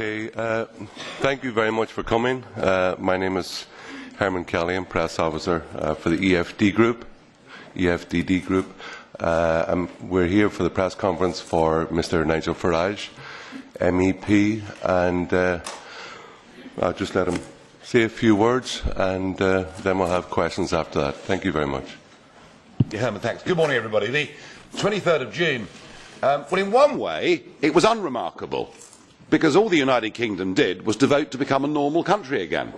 Okay, thank you very much for coming. My name is Herman Kelly. I'm press officer for the EFDD group. We're here for the press conference for Mr. Nigel Farage, MEP, and I'll just let him say a few words, and then we'll have questions after that. Thank you very much. Yeah, Herman, thanks. Good morning, everybody. The 23rd of June. Well, in one way, it was unremarkable, because all the United Kingdom did was to vote to become a normal country again.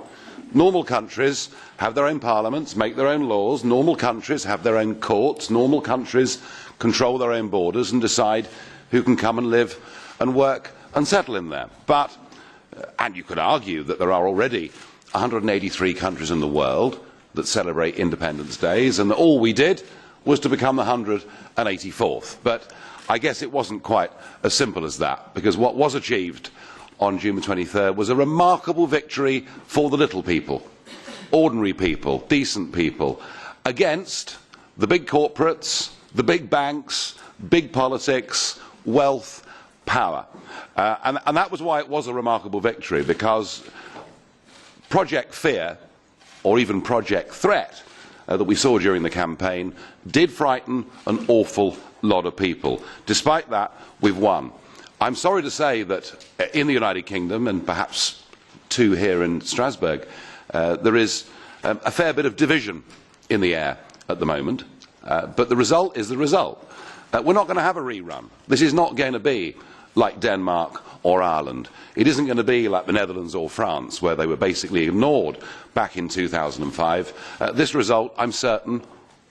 Normal countries have their own parliaments, make their own laws. Normal countries have their own courts. Normal countries control their own borders and decide who can come and live and work and settle in there. But, and you could argue that there are already 183 countries in the world that celebrate Independence Days, and that all we did was to become the 184th. But I guess it wasn't quite as simple as that, because what was achieved on June the 23rd was a remarkable victory for the little people, ordinary people, decent people, against the big corporates, the big banks, big politics, wealth, power. And that was why it was a remarkable victory, because Project Fear, or even Project Threat, that we saw during the campaign, did frighten an awful lot of people. Despite that, we've won. I'm sorry to say that in the United Kingdom, and perhaps too here in Strasbourg, there is a fair bit of division in the air at the moment, but the result is the result. We're not going to have a rerun. This is not going to be like Denmark or Ireland. It isn't going to be like the Netherlands or France, where they were basically ignored back in 2005. This result, I'm certain,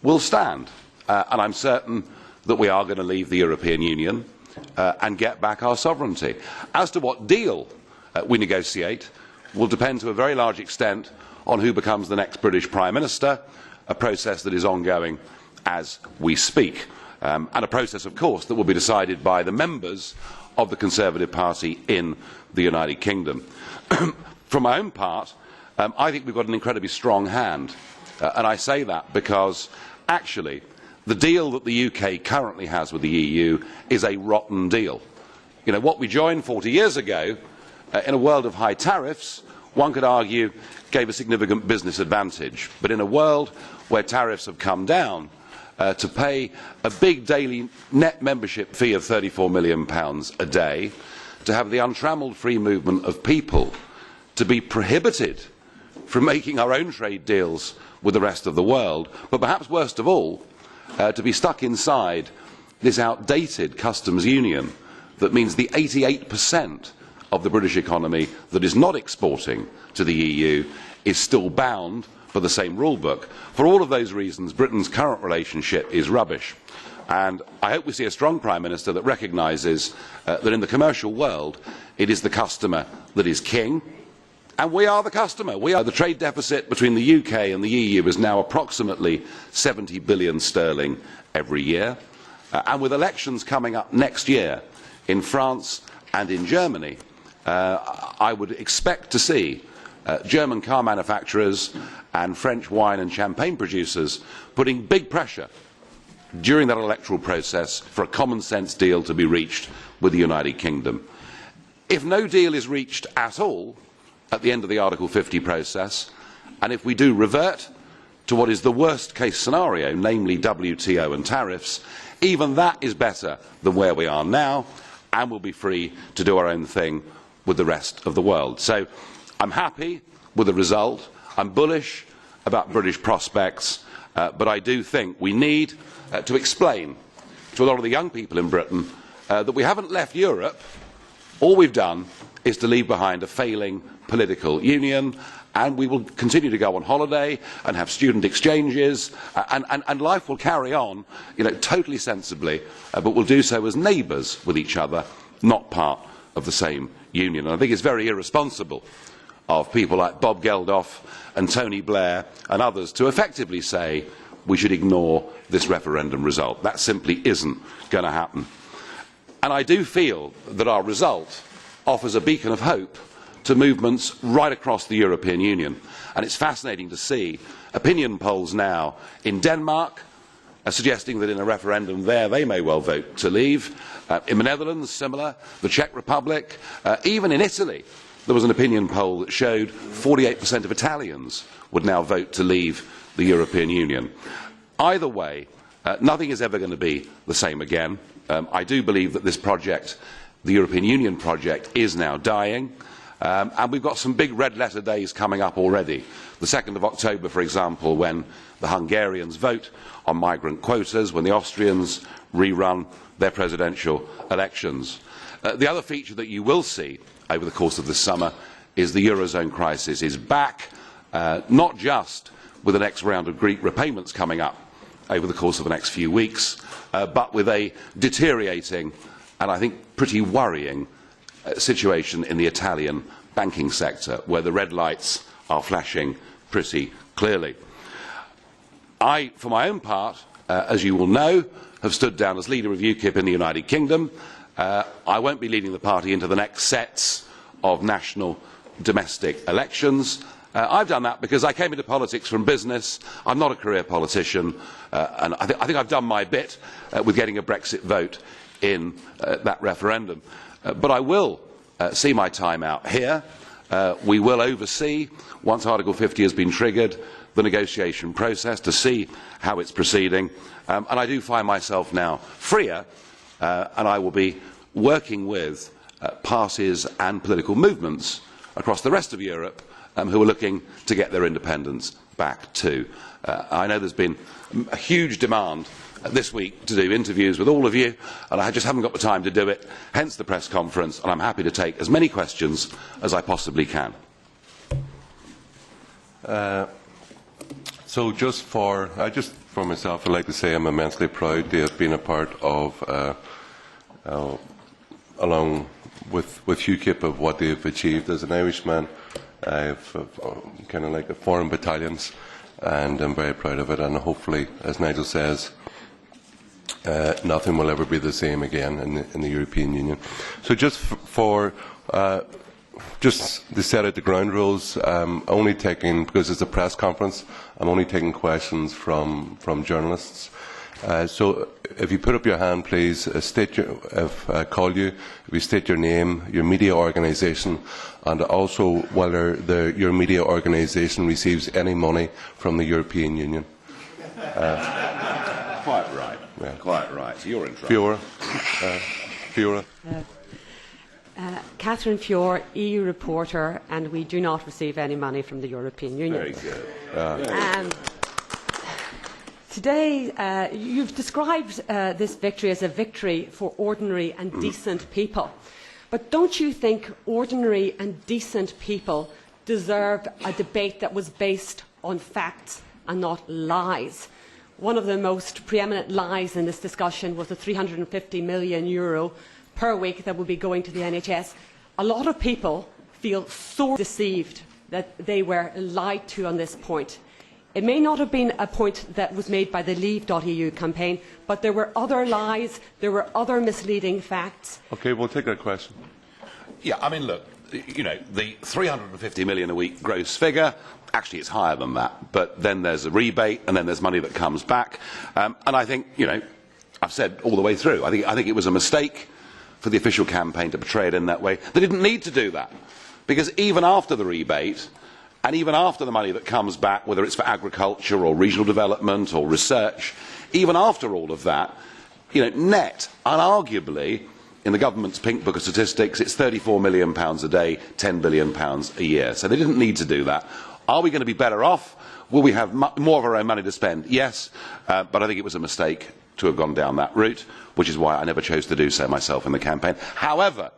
will stand, and I'm certain that we are going to leave the European Union and get back our sovereignty. As to what deal we negotiate will depend to a very large extent on who becomes the next British Prime Minister, a process that is ongoing as we speak, and a process, of course, that will be decided by the members of the Conservative Party in the United Kingdom. For my own part, I think we've got an incredibly strong hand, and I say that because actually the deal that the UK currently has with the EU is a rotten deal. You know, what we joined 40 years ago, in a world of high tariffs, one could argue gave a significant business advantage. But in a world where tariffs have come down, to pay a big daily net membership fee of £34 million a day, to have the untrammelled free movement of people, to be prohibited from making our own trade deals with the rest of the world, but perhaps worst of all, to be stuck inside this outdated customs union that means the 88% of the British economy that is not exporting to the EU is still bound for the same rule book. For all of those reasons, Britain's current relationship is rubbish. And I hope we see a strong Prime Minister that recognises that in the commercial world it is the customer that is king, and we are the customer. The trade deficit between the UK and the EU is now approximately 70 billion sterling every year, and with elections coming up next year in France and in Germany, I would expect to see German car manufacturers and French wine and champagne producers putting big pressure during that electoral process for a common sense deal to be reached with the United Kingdom. If no deal is reached at all at the end of the Article 50 process, and if we do revert to what is the worst case scenario, namely WTO and tariffs, even that is better than where we are now, and we'll be free to do our own thing with the rest of the world. So I'm happy with the result. I'm bullish about British prospects, but I do think we need to explain to a lot of the young people in Britain that we haven't left Europe. All we've done is to leave behind a failing political union, and we will continue to go on holiday and have student exchanges, and life will carry on, you know, totally sensibly, but we'll do so as neighbours with each other, not part of the same union. And I think it's very irresponsible of people like Bob Geldof and Tony Blair and others to effectively say we should ignore this referendum result. That simply isn't going to happen. And I do feel that our result offers a beacon of hope to movements right across the European Union. And it's fascinating to see opinion polls now in Denmark, suggesting that in a referendum there they may well vote to leave. In the Netherlands, similar. The Czech Republic. Even in Italy, there was an opinion poll that showed 48% of Italians would now vote to leave the European Union. Either way, nothing is ever going to be the same again. I do believe that this project, the European Union project, is now dying. And we've got some big red letter days coming up already. The 2nd of October, for example, when the Hungarians vote on migrant quotas, when the Austrians rerun their presidential elections. The other feature that you will see over the course of this summer is the Eurozone crisis is back, not just with the next round of Greek repayments coming up over the course of the next few weeks, but with a deteriorating and I think pretty worrying situation in the Italian banking sector, where the red lights are flashing pretty clearly. I, for my own part, as you will know, have stood down as leader of UKIP in the United Kingdom. I won't be leading the party into the next sets of national domestic elections. I've done that because I came into politics from business. I'm not a career politician, and I think I've done my bit with getting a Brexit vote in that referendum. But I will see my time out here. We will oversee, once Article 50 has been triggered, the negotiation process to see how it's proceeding. And I do find myself now freer, and I will be working with parties and political movements across the rest of Europe who are looking to get their independence back too. I know there's been a huge demand this week to do interviews with all of you, and I just haven't got the time to do it, hence the press conference, and I'm happy to take as many questions as I possibly can. So just for myself, I'd like to say I'm immensely proud to have been a part of, along with UKIP, of what they've achieved. As an Irishman, I've kind of like the foreign battalions, and I'm very proud of it, and hopefully, as Nigel says, nothing will ever be the same again in the European Union. So just just to set out the ground rules, only taking, because it's a press conference, I'm only taking questions from journalists. So if you put up your hand, please, if I call you, if you state your name, your media organisation, and also whether your media organisation receives any money from the European Union. Quite right. Yeah. Quite right. So you're in trouble. Fiora. Catherine Fiore, EU reporter, and we do not receive any money from the European Union. Very good. Today, you've described this victory as a victory for ordinary and decent people. But don't you think ordinary and decent people deserve a debate that was based on facts and not lies? One of the most preeminent lies in this discussion was the €350 million per week that will be going to the NHS. A lot of people feel so deceived that they were lied to on this point. It may not have been a point that was made by the Leave.eu campaign, but there were other lies, there were other misleading facts. Okay, we'll take that question. Yeah, I mean, look, you know, the 350 million a week gross figure, actually it's higher than that, but then there's a rebate and then there's money that comes back. And I think, you know, I've said all the way through, I think it was a mistake for the official campaign to portray it in that way. They didn't need to do that, because even after the rebate, and even after the money that comes back, whether it's for agriculture or regional development or research, even after all of that, you know, net, unarguably, in the government's pink book of statistics, it's £34 million a day, £10 billion a year. So they didn't need to do that. Are we going to be better off? Will we have more of our own money to spend? Yes, but I think it was a mistake to have gone down that route, which is why I never chose to do so myself in the campaign. However,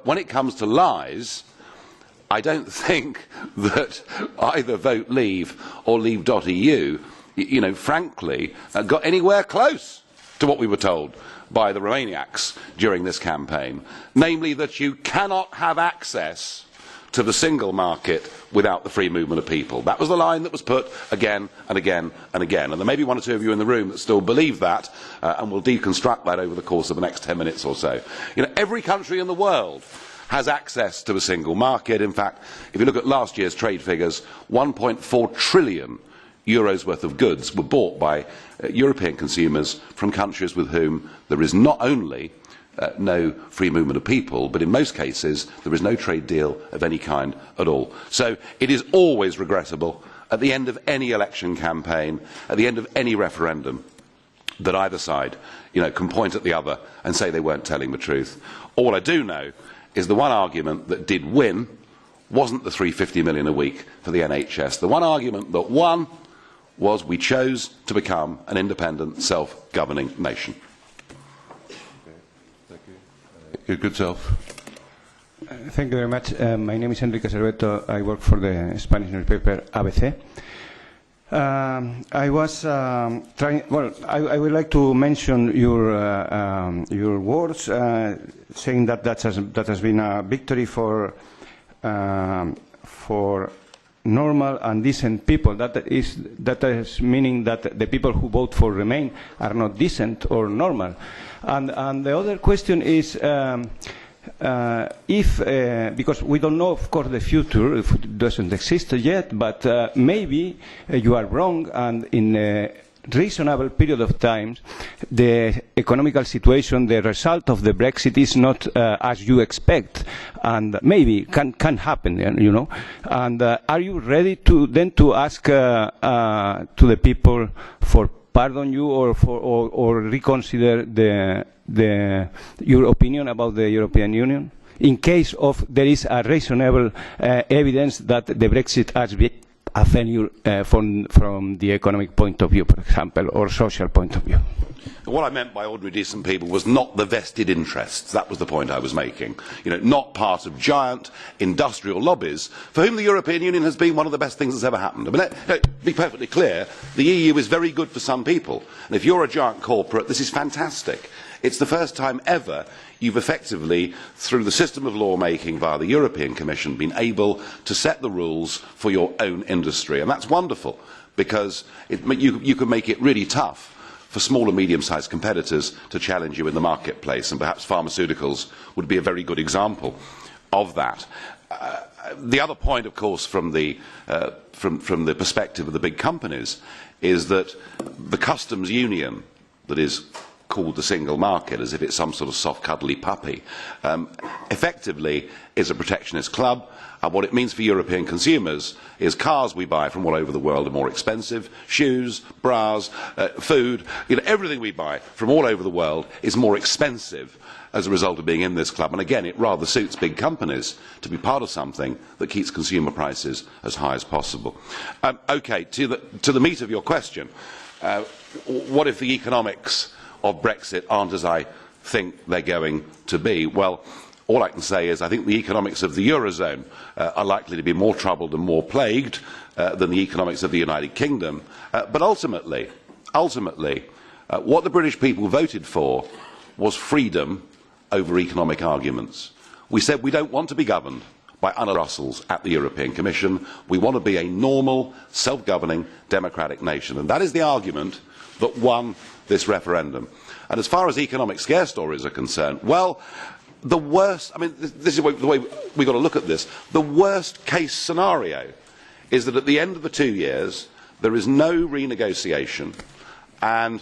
when it comes to lies, I don't think that either Vote Leave or Leave.eu, you know, frankly, got anywhere close to what we were told by the Romaniacs during this campaign, namely that you cannot have access to the single market without the free movement of people. That was the line that was put again and again and again. And there may be one or two of you in the room that still believe that, and will deconstruct that over the course of the next 10 minutes or so. You know, every country in the world has access to a single market. In fact, if you look at last year's trade figures, 1.4 trillion euros worth of goods were bought by European consumers from countries with whom there is not only no free movement of people, but in most cases there is no trade deal of any kind at all. So it is always regrettable at the end of any election campaign, at the end of any referendum, that either side can point at the other and say they weren't telling the truth. All I do know is the one argument that did win wasn't the £350 million a week for the NHS. The one argument that won was we chose to become an independent, self-governing nation. Your good self. Thank you very much. My name is Enrique Cerveto. I work for the Spanish newspaper ABC. I was trying. Well, I would like to mention your words, saying that has been a victory for normal and decent people. That is meaning that the people who vote for Remain are not decent or normal. And the other question is, because we don't know, of course, the future, if it doesn't exist yet, but maybe you are wrong, and in a reasonable period of time, the economical situation, the result of the Brexit is not as you expect, and maybe can happen, And are you ready to ask to the people for pardon you or reconsider your opinion about the European Union in case of there is a reasonable evidence that the Brexit has been a failure from the economic point of view, for example, or social point of view? What I meant by ordinary decent people was not the vested interests. That was the point I was making. Not part of giant industrial lobbies for whom the European Union has been one of the best things that's ever happened. I mean, let's be perfectly clear, the EU is very good for some people. And if you're a giant corporate, this is fantastic. It's the first time ever you've effectively, through the system of lawmaking via the European Commission, been able to set the rules for your own industry. And that's wonderful, because you can make it really tough for small and medium-sized competitors to challenge you in the marketplace, and perhaps pharmaceuticals would be a very good example of that. The other point, of course, from the perspective of the big companies, is that the customs union that is called the single market, as if it's some sort of soft, cuddly puppy, effectively is a protectionist club. And what it means for European consumers is cars we buy from all over the world are more expensive, shoes, bras, food, everything we buy from all over the world is more expensive as a result of being in this club. And again, it rather suits big companies to be part of something that keeps consumer prices as high as possible. Okay, to the meat of your question, what if the economics of Brexit aren't as I think they're going to be? Well, all I can say is I think the economics of the Eurozone are likely to be more troubled and more plagued than the economics of the United Kingdom. But ultimately, what the British people voted for was freedom over economic arguments. We said we don't want to be governed by Anna Brussels at the European Commission. We want to be a normal, self-governing, democratic nation. And that is the argument that won this referendum. And as far as economic scare stories are concerned, well, the worst, this is the way we've got to look at this, the worst case scenario is that at the end of the 2 years there is no renegotiation and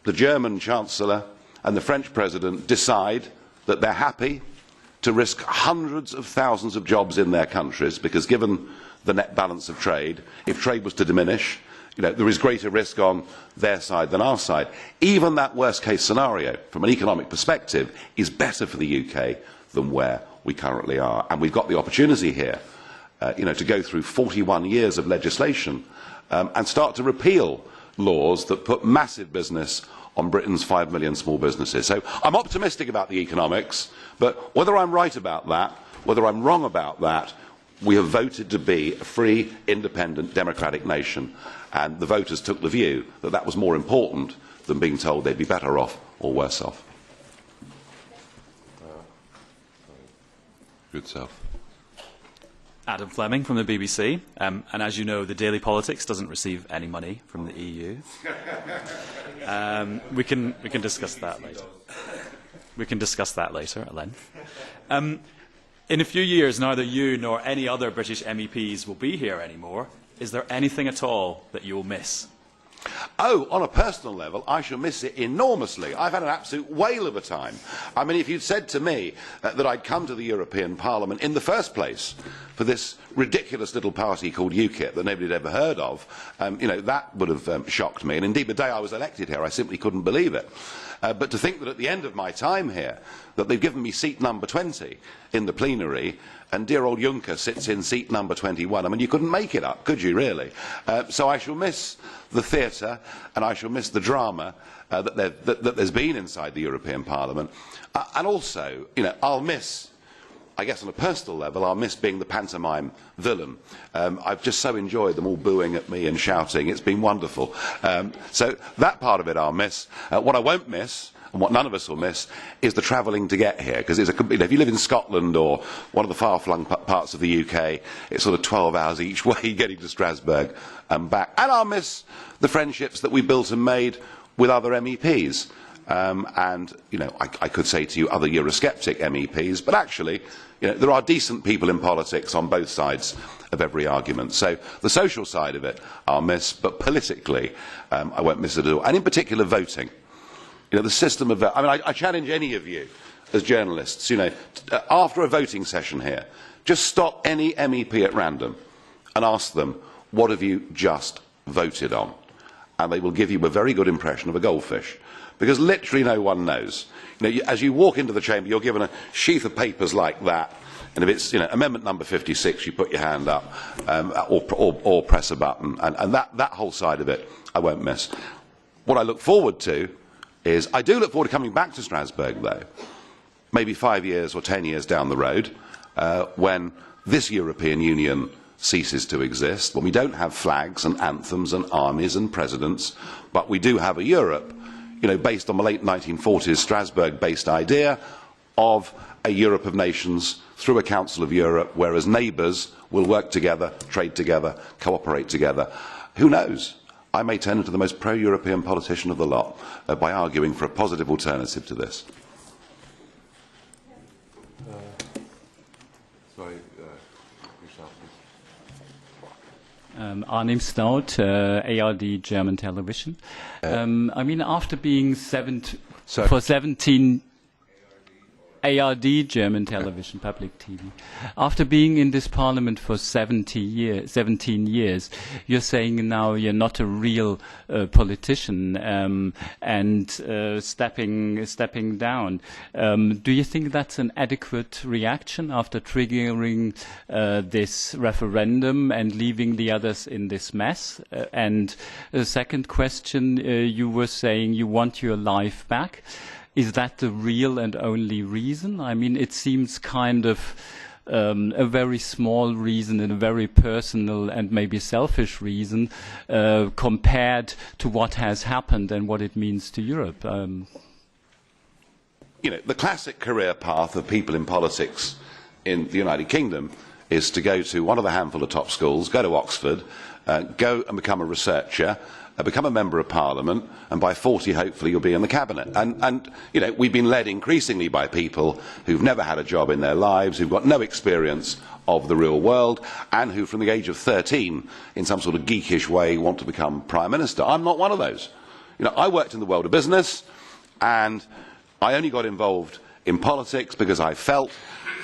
the German Chancellor and the French President decide that they're happy to risk hundreds of thousands of jobs in their countries, because given the net balance of trade, if trade was to diminish, there is greater risk on their side than our side. Even that worst case scenario, from an economic perspective, is better for the UK than where we currently are. And we've got the opportunity here, to go through 41 years of legislation and start to repeal laws that put massive business on Britain's 5 million small businesses. So I'm optimistic about the economics, but whether I'm right about that, whether I'm wrong about that, we have voted to be a free, independent, democratic nation, and the voters took the view that that was more important than being told they'd be better off or worse off. Good self. Adam Fleming from the BBC, and as you know, the Daily Politics doesn't receive any money from the EU. We can discuss that later. We can discuss that later at length. In a few years, neither you nor any other British MEPs will be here anymore. is there anything at all that you will miss? Oh, on a personal level, I shall miss it enormously. I've had an absolute whale of a time. I mean, if you'd said to me that I'd come to the European Parliament in the first place for this ridiculous little party called UKIP that nobody had ever heard of, that would have shocked me. And indeed, the day I was elected here, I simply couldn't believe it. But to think that at the end of my time here, that they've given me seat number 20 in the plenary, and dear old Juncker sits in seat number 21. I mean, you couldn't make it up, could you, really? So I shall miss the theatre, and I shall miss the drama that there's been inside the European Parliament. And also, I'll miss, I guess on a personal level, I'll miss being the pantomime villain. I've just so enjoyed them all booing at me and shouting. It's been wonderful. So that part of it I'll miss. What I won't miss, and what none of us will miss, is the travelling to get here. Because if you live in Scotland or one of the far-flung parts of the UK, it's sort of 12 hours each way getting to Strasbourg and back. And I'll miss the friendships that we built and made with other MEPs. I could say to you other Eurosceptic MEPs, but actually, there are decent people in politics on both sides of every argument. So the social side of it I'll miss, but politically I won't miss it at all. And in particular, voting. The system of I challenge any of you as journalists, after a voting session here, just stop any MEP at random and ask them, what have you just voted on? And they will give you a very good impression of a goldfish. Because literally no one knows. As you walk into the chamber, you're given a sheath of papers like that, and if it's amendment number 56, you put your hand up or press a button, and that whole side of it I won't miss. What I look forward to is, I do look forward to coming back to Strasbourg, though, maybe 5 years or 10 years down the road, when this European Union ceases to exist, when we don't have flags and anthems and armies and presidents, but we do have a Europe, based on the late 1940s Strasbourg-based idea of a Europe of nations through a Council of Europe, where as neighbours we'll work together, trade together, cooperate together. Who knows? I may turn into the most pro-European politician of the lot by arguing for a positive alternative to this. Arnim Stout, ARD German Television. After being for 17 ARD German Television, public TV. After being in this parliament for 17 years, you're saying now you're not a real politician and stepping down. Do you think that's an adequate reaction after triggering this referendum and leaving the others in this mess? And the second question, you were saying you want your life back. Is that the real and only reason? It seems kind of a very small reason and a very personal and maybe selfish reason compared to what has happened and what it means to Europe. The classic career path of people in politics in the United Kingdom is to go to one of the handful of top schools, go to Oxford, go and become a researcher, become a member of Parliament, and by 40 hopefully you'll be in the cabinet. And we've been led increasingly by people who've never had a job in their lives, who've got no experience of the real world, and who from the age of 13 in some sort of geekish way want to become Prime Minister. I'm not one of those. I worked in the world of business, and I only got involved in politics because I felt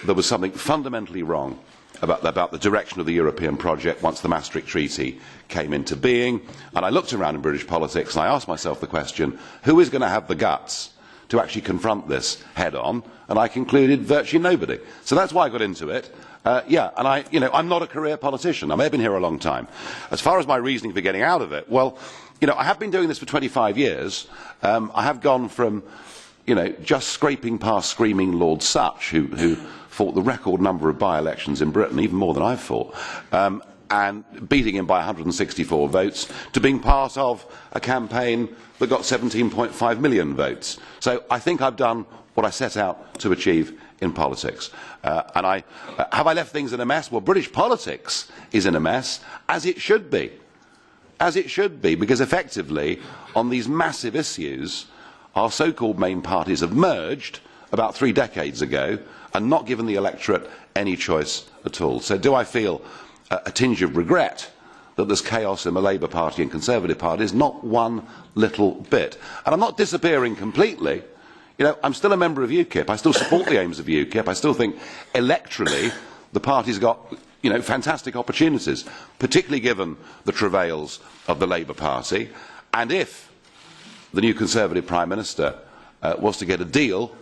there was something fundamentally wrong about the direction of the European project once the Maastricht Treaty came into being. And I looked around in British politics and I asked myself the question, who is going to have the guts to actually confront this head on? And I concluded virtually nobody. So that's why I got into it. I'm not a career politician. I may have been here a long time. As far as my reasoning for getting out of it, well, I have been doing this for 25 years. I have gone from, just scraping past screaming Lord Such, who fought the record number of by-elections in Britain, even more than I've fought, and beating him by 164 votes, to being part of a campaign that got 17.5 million votes. So I think I've done what I set out to achieve in politics. Have I left things in a mess? Well, British politics is in a mess, as it should be. As it should be, because effectively, on these massive issues, our so-called main parties have merged about 3 decades ago and not given the electorate any choice at all. So do I feel a tinge of regret that there's chaos in the Labour Party and Conservative parties, not one little bit. And I'm not disappearing completely. You know, I'm still a member of UKIP. I still support the aims of UKIP. I still think electorally the party's got, you know, fantastic opportunities, particularly given the travails of the Labour Party. And if the new Conservative Prime Minister was to get a deal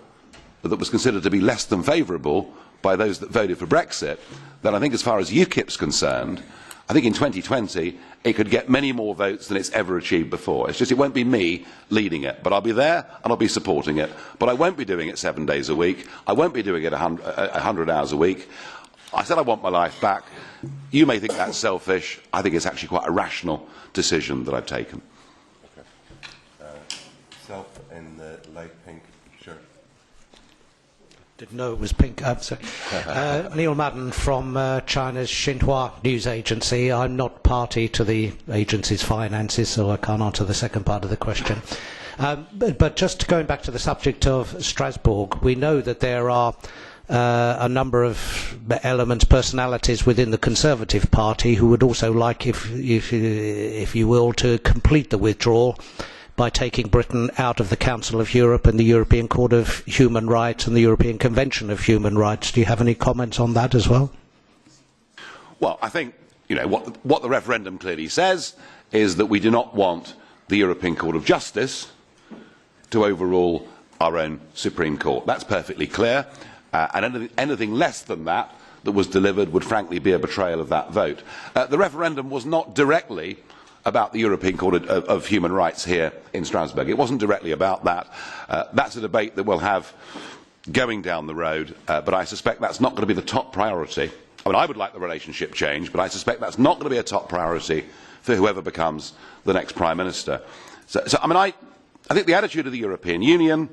that was considered to be less than favourable by those that voted for Brexit, then I think as far as UKIP's concerned, I think in 2020 it could get many more votes than it's ever achieved before. It's just it won't be me leading it, but I'll be there and I'll be supporting it. But I won't be doing it 7 days a week. I won't be doing it 100 hours a week. I said I want my life back. You may think that's selfish. I think it's actually quite a rational decision that I've taken. Okay. Self in the light pink shirt. Didn't know it was pink. Sorry. Neil Madden from China's Xinhua news agency. I'm not party to the agency's finances, so I can't answer the second part of the question. But just going back to the subject of Strasbourg, we know that there are a number of elements, personalities within the Conservative Party who would also like, if you will, to complete the withdrawal by taking Britain out of the Council of Europe and the European Court of Human Rights and the European Convention of Human Rights. Do you have any comments on that as well? Well, I think, you know, what the referendum clearly says is that we do not want the European Court of Justice to overrule our own Supreme Court. That's perfectly clear, and anything less than that was delivered would frankly be a betrayal of that vote. The referendum was not directly about the European Court of Human Rights here in Strasbourg. It wasn't directly about that. That's a debate that we'll have going down the road, but I suspect that's not going to be the top priority. I mean, I would like the relationship changed, but I suspect that's not going to be a top priority for whoever becomes the next Prime Minister. So I mean, I think the attitude of the European Union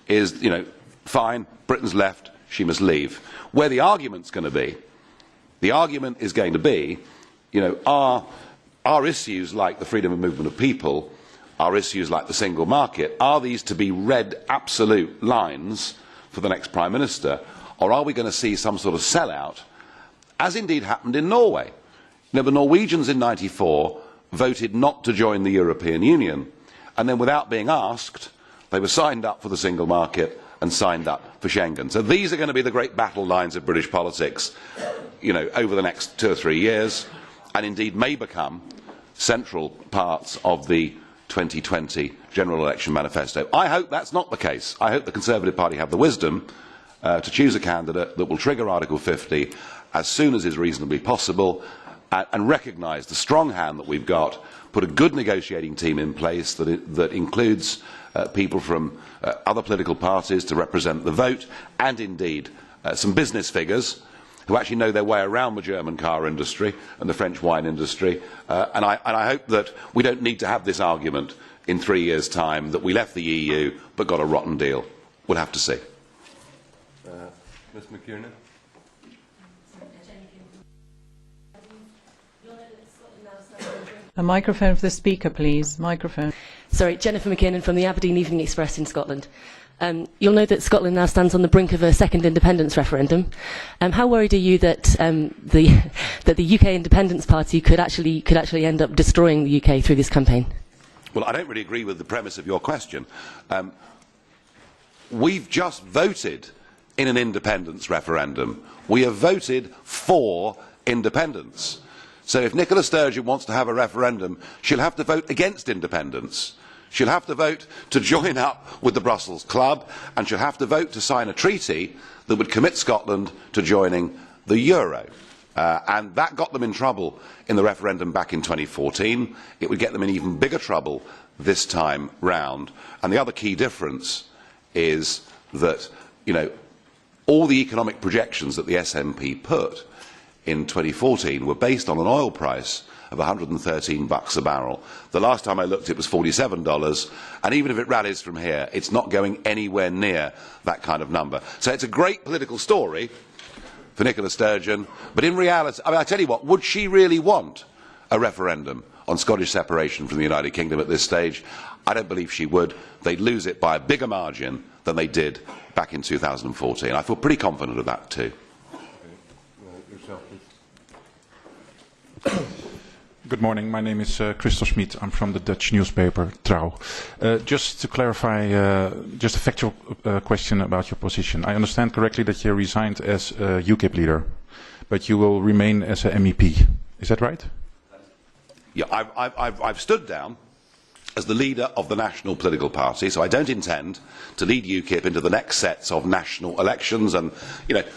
is, you know, fine, Britain's left, she must leave. Where the argument's going to be, the argument is going to be, you know, are issues like the freedom of movement of people, are issues like the single market, are these to be red absolute lines for the next Prime Minister, or are we going to see some sort of sellout, as indeed happened in Norway? You know, the Norwegians in '94 voted not to join the European Union, and then without being asked, they were signed up for the single market and signed up for Schengen. So these are going to be the great battle lines of British politics, you know, over the next 2 or 3 years, and indeed may become central parts of the 2020 general election manifesto. I hope that's not the case. I hope the Conservative Party have the wisdom to choose a candidate that will trigger Article 50 as soon as is reasonably possible, and recognise the strong hand that we've got, put a good negotiating team in place that includes people from other political parties to represent the vote, and indeed some business figures who actually know their way around the German car industry and the French wine industry. And I hope that we don't need to have this argument in 3 years' time that we left the EU but got a rotten deal. We'll have to see. Ms McKiernan. A microphone for the speaker, please. Microphone. Sorry, Jennifer McKinnon from the Aberdeen Evening Express in Scotland. You'll know that Scotland now stands on the brink of a second independence referendum. How worried are you that the UK Independence Party could actually end up destroying the UK through this campaign? Well, I don't really agree with the premise of your question. We've just voted in an independence referendum. We have voted for independence. So if Nicola Sturgeon wants to have a referendum, she'll have to vote against independence. She'll have to vote to join up with the Brussels Club, and she'll have to vote to sign a treaty that would commit Scotland to joining the euro. And that got them in trouble in the referendum back in 2014. It would get them in even bigger trouble this time round. And the other key difference is that, you know, all the economic projections that the SNP put in 2014 were based on an oil price of $113 a barrel. The last time I looked it was $47, and even if it rallies from here, it's not going anywhere near that kind of number. So it's a great political story for Nicola Sturgeon, but in reality, I mean, I tell you what, would she really want a referendum on Scottish separation from the United Kingdom at this stage? I don't believe she would. They'd lose it by a bigger margin than they did back in 2014. I feel pretty confident of that too. Good morning. My name is Christel Schmid. I'm from the Dutch newspaper Trouw. Just to clarify, just a factual question about your position. I understand correctly that you resigned as a UKIP leader, but you will remain as an MEP. Is that right? Yeah, I've stood down as the leader of the national political party, so I don't intend to lead UKIP into the next sets of national elections, and that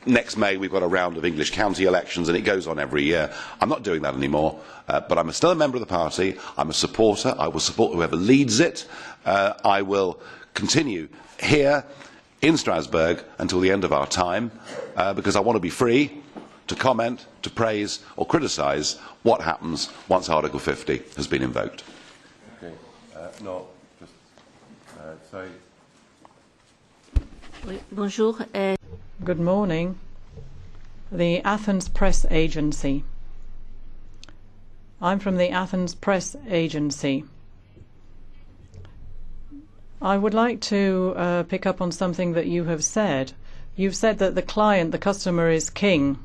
next May we've got a round of English county elections and it goes on every year. I'm not doing that anymore, but I'm still a member of the party. I'm a supporter. I will support whoever leads it. I will continue here in Strasbourg until the end of our time, because I want to be free to comment, to praise or criticise what happens once Article 50 has been invoked. Okay. No, just, sorry. Bonjour. Good morning. The Athens Press Agency. I'm from the Athens Press Agency. I would like to pick up on something that you have said. You've said that the client, the customer, is king.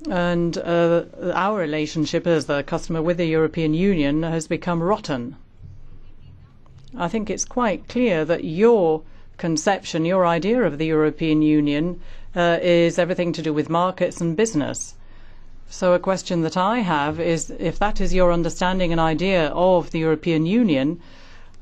And our relationship as the customer with the European Union has become rotten. I think it's quite clear that your conception, your idea of the European Union is everything to do with markets and business. So a question that I have is, if that is your understanding and idea of the European Union,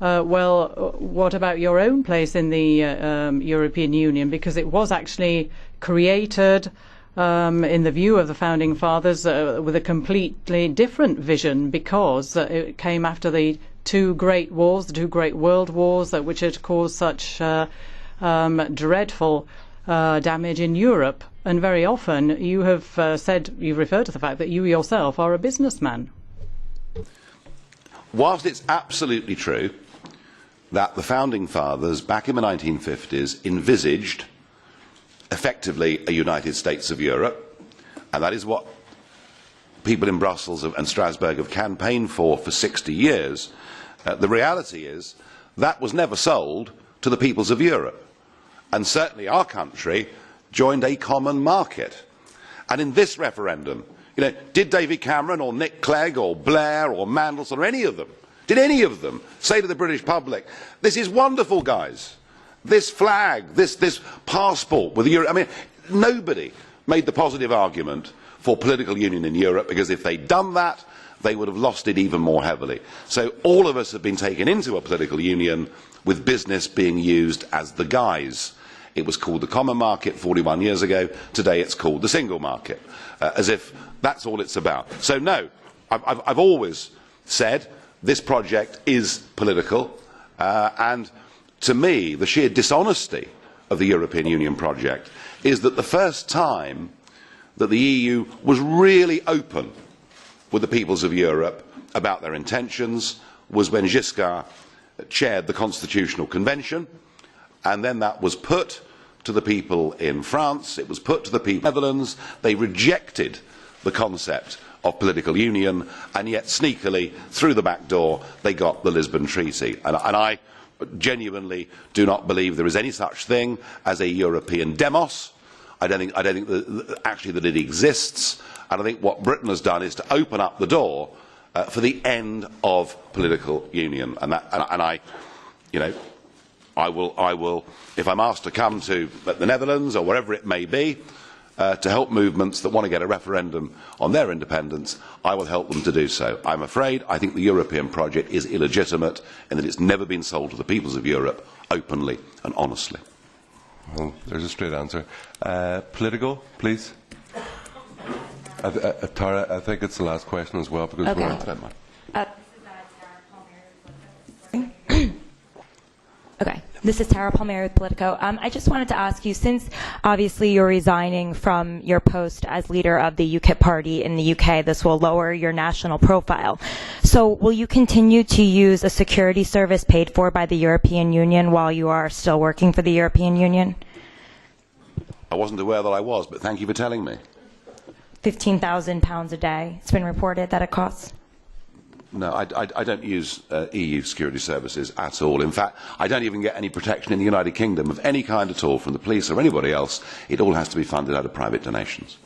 well, what about your own place in the European Union? Because it was actually created in the view of the Founding Fathers with a completely different vision, because it came after the two great wars, the two great world wars, which had caused such dreadful damage in Europe. And very often you have said, you refer to the fact that you yourself are a businessman. Whilst it's absolutely true that the Founding Fathers back in the 1950s envisaged effectively a United States of Europe, and that is what people in Brussels and Strasbourg have campaigned for 60 years, the reality is that was never sold to the peoples of Europe. And certainly our country joined a common market. And in this referendum, did David Cameron or Nick Clegg or Blair or Mandelson or any of them, did any of them say to the British public, this is wonderful, guys, this flag, this passport with the Euro? I mean, nobody made the positive argument for political union in Europe, because if they'd done that, they would have lost it even more heavily. So all of us have been taken into a political union with business being used as the guise. It was called the common market 41 years ago. Today it's called the single market, as if that's all it's about. So no, I've always said this project is political, and to me the sheer dishonesty of the European Union project is that the first time that the EU was really open with the peoples of Europe about their intentions was when Giscard chaired the Constitutional Convention, and then that was put to the people in France, it was put to the people in the Netherlands. They rejected the concept of political union, and yet sneakily, through the back door, they got the Lisbon Treaty. And I genuinely do not believe there is any such thing as a European demos. I don't think actually that it exists. And I think what Britain has done is to open up the door for the end of political union. I will, if I'm asked to come to the Netherlands or wherever it may be, to help movements that want to get a referendum on their independence, I will help them to do so. I'm afraid I think the European project is illegitimate in that it's never been sold to the peoples of Europe openly and honestly. Well, there's a straight answer. Political, please. Tara, I think it's the last question as well, because okay. we're on time. Okay. This is Tara Palmieri with Politico. I just wanted to ask you, since obviously you're resigning from your post as leader of the UKIP party in the UK, this will lower your national profile. So will you continue to use a security service paid for by the European Union while you are still working for the European Union? I wasn't aware that I was, but thank you for telling me. £15,000 a day. It's been reported that it costs. No, I don't use EU security services at all. In fact, I don't even get any protection in the United Kingdom of any kind at all from the police or anybody else. It all has to be funded out of private donations.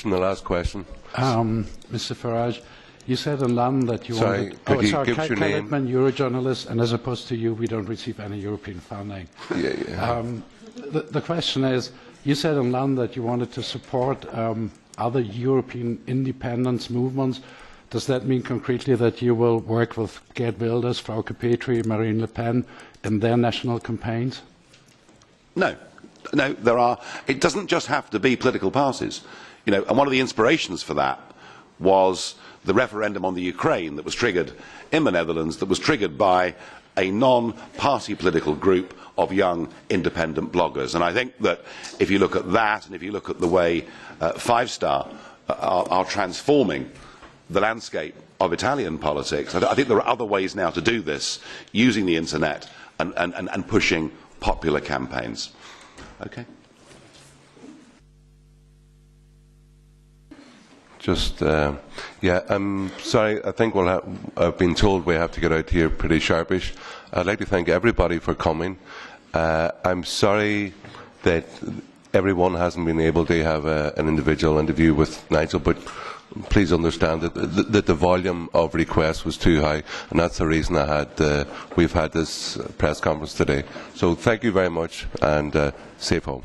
from the last question. Mr. Farage, you said in London that you sorry, wanted... could you give us your name? Edman, Eurojournalist, and as opposed to you, we don't receive any European funding. The question is, you said in London that you wanted to support other European independence movements. Does that mean concretely that you will work with Geert Wilders, Frauke Petry, Marine Le Pen in their national campaigns? No. No, there are. It doesn't just have to be political parties. You know, and one of the inspirations for that was the referendum on the Ukraine that was triggered in the Netherlands, that was triggered by a non-party political group of young independent bloggers. And I think that if you look at that, and if you look at the way Five Star are transforming the landscape of Italian politics, I think there are other ways now to do this, using the internet and pushing popular campaigns. Okay. Just, yeah, I'm sorry, I think I've been told we have to get out here pretty sharpish. I'd like to thank everybody for coming. I'm sorry that everyone hasn't been able to have an individual interview with Nigel, but please understand that the volume of requests was too high, and that's the reason we've had this press conference today. So thank you very much, and safe home.